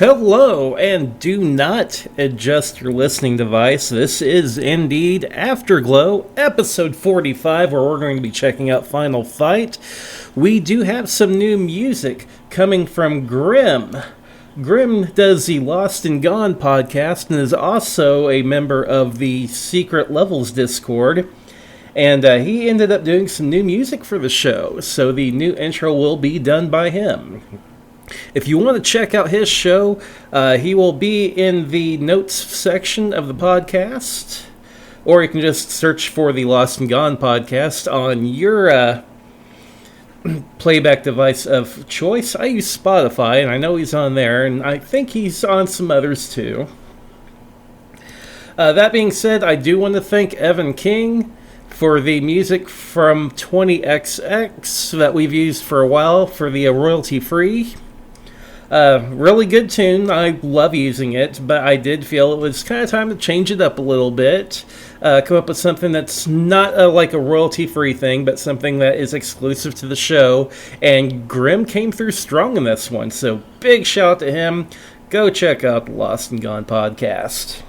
Hello, and do not adjust your listening device. This is indeed Afterglow, episode 45, where we're going to be checking out Final Fight. We do have some new music coming from Grim. Grim does the Lost and Gone podcast and is also a member of the Secret Levels Discord. And he ended up doing some new music for the show, so the new intro will be done by him. If you want to check out his show, he will be in the notes section of the podcast, or you can just search for the Lost and Gone podcast on your playback device of choice. I use Spotify, and I know he's on there, and I think he's on some others too. That being said, I do want to thank Evan King for the music from 20XX that we've used for a while for the royalty-free. Really good tune. I love using it, but I did feel it was kind of time to change it up a little bit. Come up with something that's not like a royalty-free thing, but something that is exclusive to the show. And Grim came through strong in this one, so big shout out to him. Go check out the Lost and Gone podcast.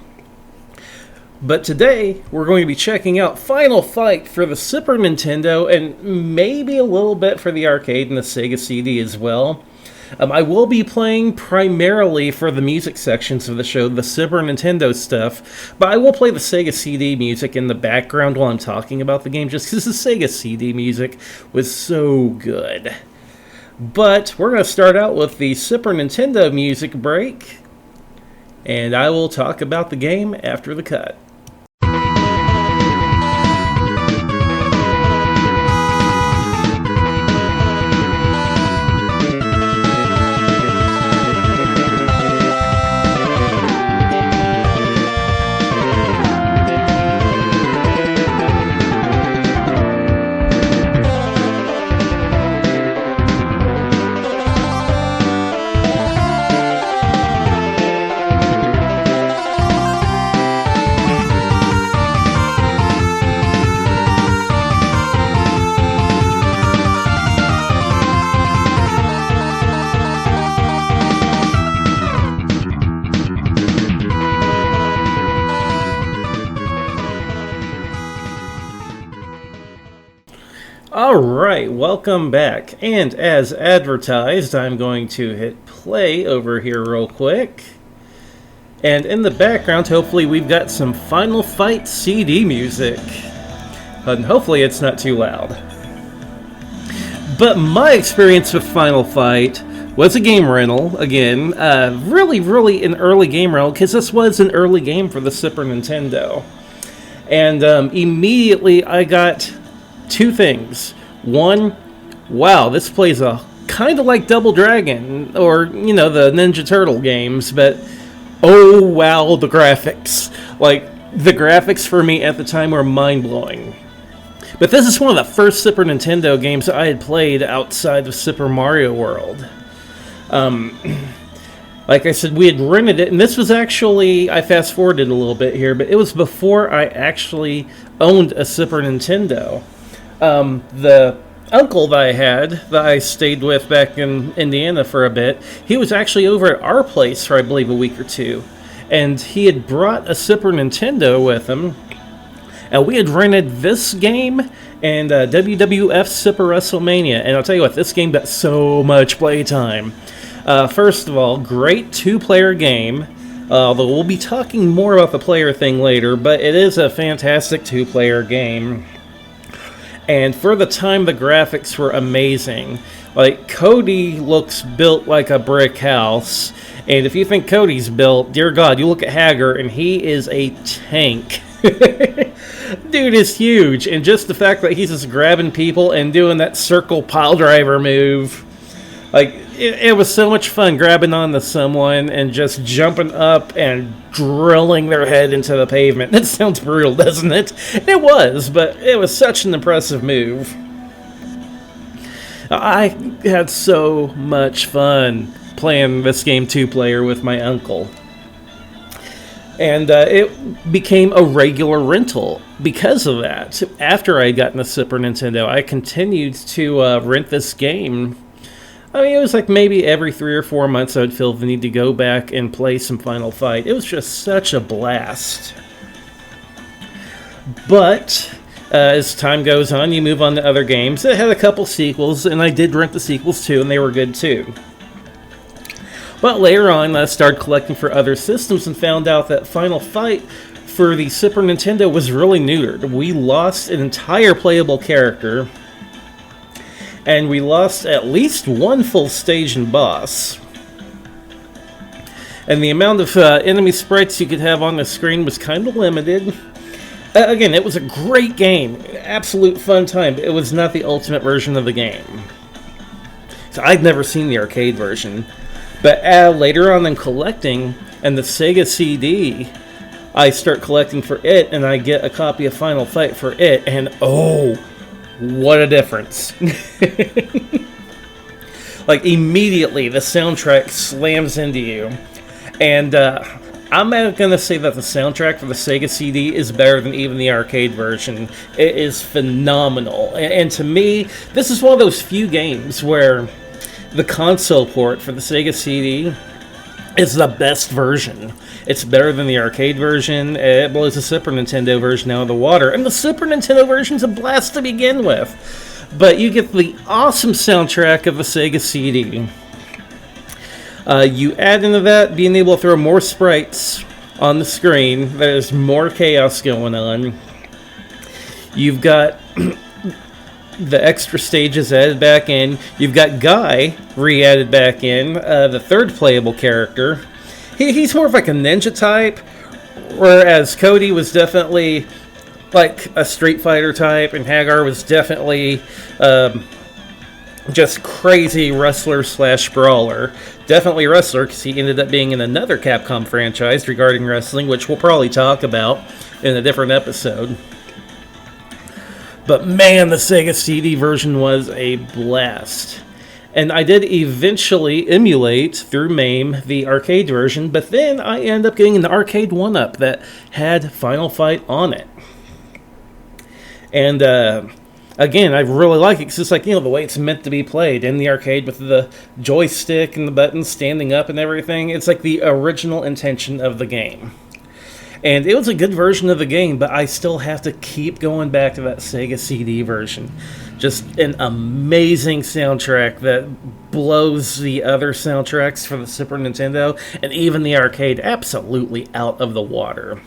But today, we're going to be checking out Final Fight for the Super Nintendo, and maybe a little bit for the arcade and the Sega CD as well. I will be playing primarily for the music sections of the show, the Super Nintendo stuff, but I will play the Sega CD music in the background while I'm talking about the game, just because the Sega CD music was so good. But we're going to start out with the Super Nintendo music break, and I will talk about the game after the cut. Alright, welcome back, and as advertised, I'm going to hit play over here real quick. And in the background, hopefully we've got some Final Fight CD music. And hopefully it's not too loud. But my experience with Final Fight was a game rental, again. Really an early game rental, because this was an early game for the Super Nintendo. And immediately I got two things. One, wow, this plays a kind of like Double Dragon, or, you know, the Ninja Turtle games, but oh wow, the graphics. Like, the graphics for me at the time were mind-blowing. But this is one of the first Super Nintendo games I had played outside of Super Mario World. Like I said, we had rented it, and this was actually, I fast-forwarded a little bit here, but it was before I actually owned a Super Nintendo. The uncle that I stayed with back in Indiana for a bit, he was actually over at our place for, I believe, a week or two. And he had brought a Super Nintendo with him. And we had rented this game and WWF Super WrestleMania. And I'll tell you what, this game got so much playtime. First of all, great two-player game. Although we'll be talking more about the player thing later, but it is a fantastic two-player game. And for the time, the graphics were amazing. Like, Cody looks built like a brick house. And if you think Cody's built, dear God, you look at Hager, and he is a tank. Dude is huge. And just the fact that he's just grabbing people and doing that circle pile driver move. Like, it was so much fun grabbing onto someone and just jumping up and drilling their head into the pavement. That sounds brutal, doesn't it? It was, but it was such an impressive move. I had so much fun playing this game two-player with my uncle. And it became a regular rental because of that. After I got gotten the Super Nintendo, I continued to rent this game I mean, it was like maybe every 3 or 4 months I would feel the need to go back and play some Final Fight. It was just such a blast. But as time goes on, you move on to other games. It had a couple sequels, and I did rent the sequels too, and they were good too. But later on, I started collecting for other systems and found out that Final Fight for the Super Nintendo was really neutered. We lost an entire playable character, and we lost at least one full stage and boss. And the amount of enemy sprites you could have on the screen was kind of limited. Again, it was a great game. Absolute fun time. It was not the ultimate version of the game. So I'd never seen the arcade version. But later on in collecting, and the Sega CD, I start collecting for it, and I get a copy of Final Fight for it, and oh, what a difference. Like, immediately, the soundtrack slams into you. And I'm going to say that the soundtrack for the Sega CD is better than even the arcade version. It is phenomenal. And to me, this is one of those few games where the console port for the Sega CD is the best version. It's better than the arcade version. It blows the Super Nintendo version out of the water. And the Super Nintendo version's a blast to begin with. But you get the awesome soundtrack of the Sega CD. You add into that being able to throw more sprites on the screen. There's more chaos going on. You've got the extra stages added back in. You've got Guy re-added back in, the third playable character. He's more of like a ninja type, whereas Cody was definitely like a Street Fighter type, and Hagar was definitely just crazy wrestler/brawler. Definitely wrestler, because he ended up being in another Capcom franchise regarding wrestling, which we'll probably talk about in a different episode. But man, the Sega CD version was a blast. And I did eventually emulate through MAME the arcade version, but then I ended up getting an arcade 1-up that had Final Fight on it. And again, I really like it because it's like, the way it's meant to be played in the arcade with the joystick and the buttons standing up and everything. It's like the original intention of the game. And it was a good version of the game, but I still have to keep going back to that Sega CD version. Just an amazing soundtrack that blows the other soundtracks for the Super Nintendo and even the arcade absolutely out of the water.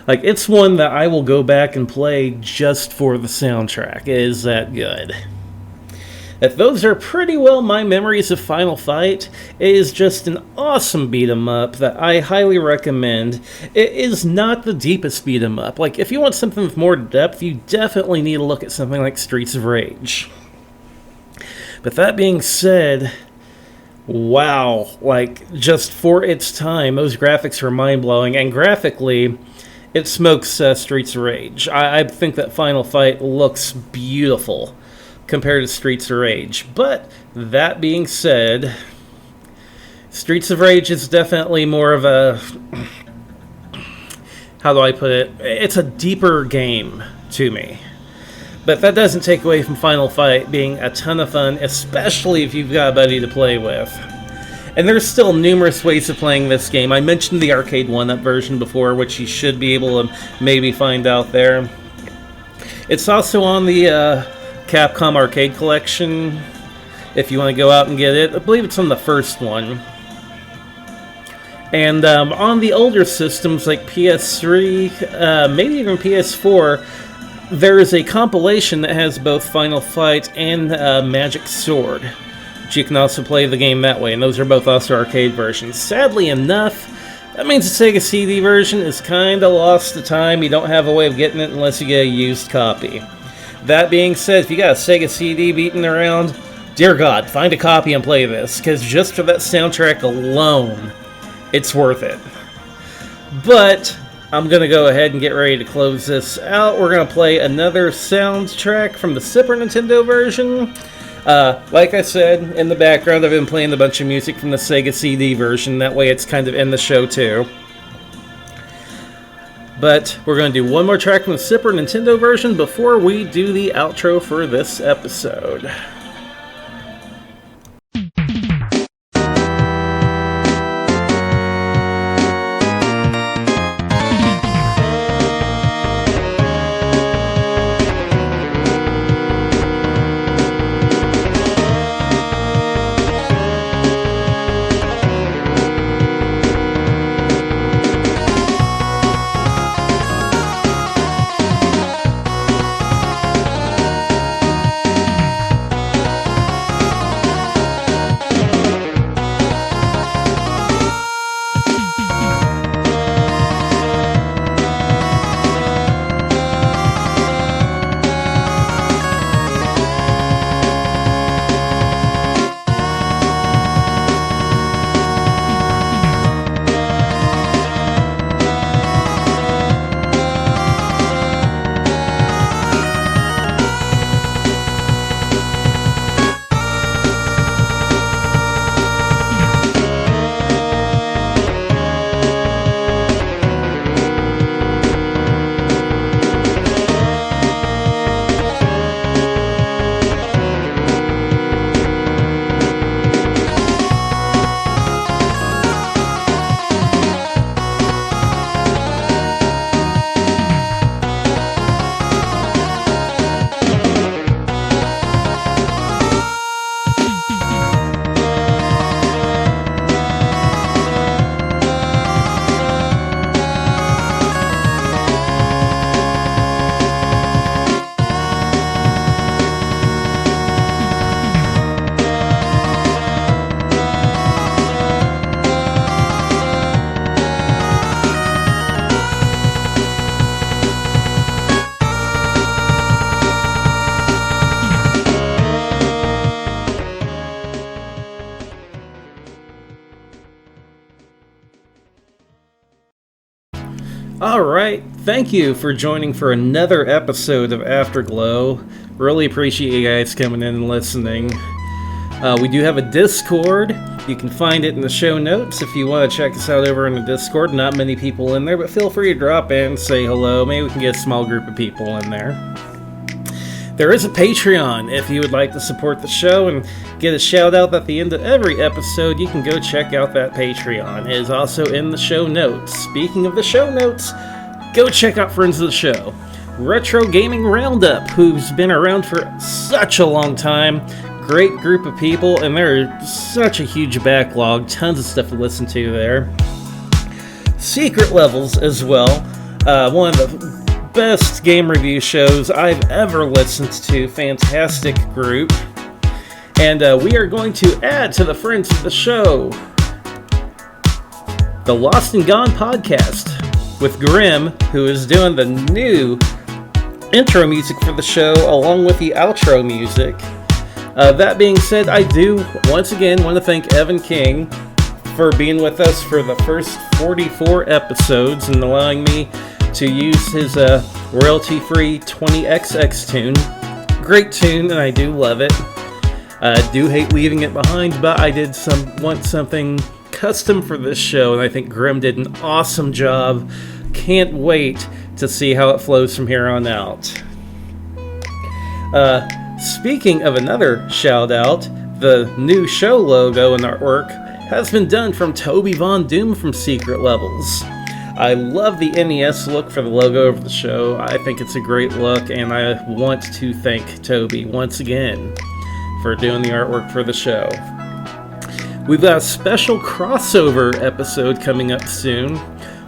Like, it's one that I will go back and play just for the soundtrack. It is that good. If those are pretty well my memories of Final Fight, it is just an awesome beat-em-up that I highly recommend. It is not the deepest beat-em-up. Like, if you want something with more depth, you definitely need to look at something like Streets of Rage. But that being said, wow, like, just for its time, those graphics were mind-blowing, and graphically, it smokes Streets of Rage. I think that Final Fight looks beautiful compared to Streets of Rage. But that being said, Streets of Rage is definitely more of a, how do I put it? It's a deeper game to me. But that doesn't take away from Final Fight being a ton of fun, especially if you've got a buddy to play with. And there's still numerous ways of playing this game. I mentioned the arcade 1-up version before, which you should be able to maybe find out there. It's also on the Capcom Arcade Collection, if you want to go out and get it. I believe it's on the first one. And on the older systems like PS3, maybe even PS4, there is a compilation that has both Final Fight and Magic Sword. But you can also play the game that way, and those are both also arcade versions. Sadly enough, that means the Sega CD version is kind of lost to time. You don't have a way of getting it unless you get a used copy. That being said, if you got a Sega CD beating around, dear God, find a copy and play this, because just for that soundtrack alone, it's worth it. But I'm going to go ahead and get ready to close this out. We're going to play another soundtrack from the Super Nintendo version. Like I said, in the background, I've been playing a bunch of music from the Sega CD version. That way it's kind of in the show, too. But we're going to do one more track from the Super Nintendo version before we do the outro for this episode. Alright, thank you for joining for another episode of Afterglow. Really appreciate you guys coming in and listening. We do have a Discord. You can find it in the show notes if you want to check us out over in the Discord. Not many people in there, but feel free to drop in, say hello. Maybe we can get a small group of people in there. There is a Patreon if you would like to support the show and get a shout out at the end of every episode. You can go check out that Patreon. It is also in the show notes. Speaking of the show notes, go check out friends of the show, Retro Gaming Roundup, who's been around for such a long time. Great group of people, and there's such a huge backlog. Tons of stuff to listen to there. Secret Levels as well. One of the best game review shows I've ever listened to. Fantastic group. And we are going to add to the friends of the show the Lost and Gone podcast with Grim, who is doing the new intro music for the show along with the outro music. That being said, I do once again want to thank Evan King for being with us for the first 44 episodes and allowing me to use his royalty-free 20XX tune. Great tune, and I do love it. I do hate leaving it behind, but I did want something custom for this show, and I think Grim did an awesome job. Can't wait to see how it flows from here on out. Speaking of another shout-out, the new show logo and artwork has been done from TobyVonDoom from Secret Levels. I love the NES look for the logo of the show. I think it's a great look, and I want to thank Toby once again for doing the artwork for the show. We've got a special crossover episode coming up soon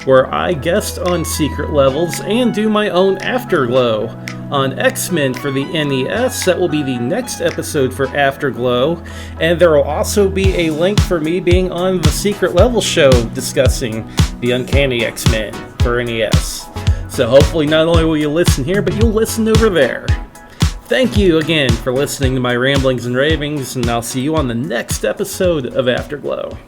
where I guest on Secret Levels and do my own Afterglow on X-Men for the NES. That will be the next episode for Afterglow, and there will also be a link for me being on the Secret Level show discussing the Uncanny X-Men for NES. So hopefully not only will you listen here, but you'll listen over there. Thank you again for listening to my ramblings and ravings, and I'll see you on the next episode of Afterglow.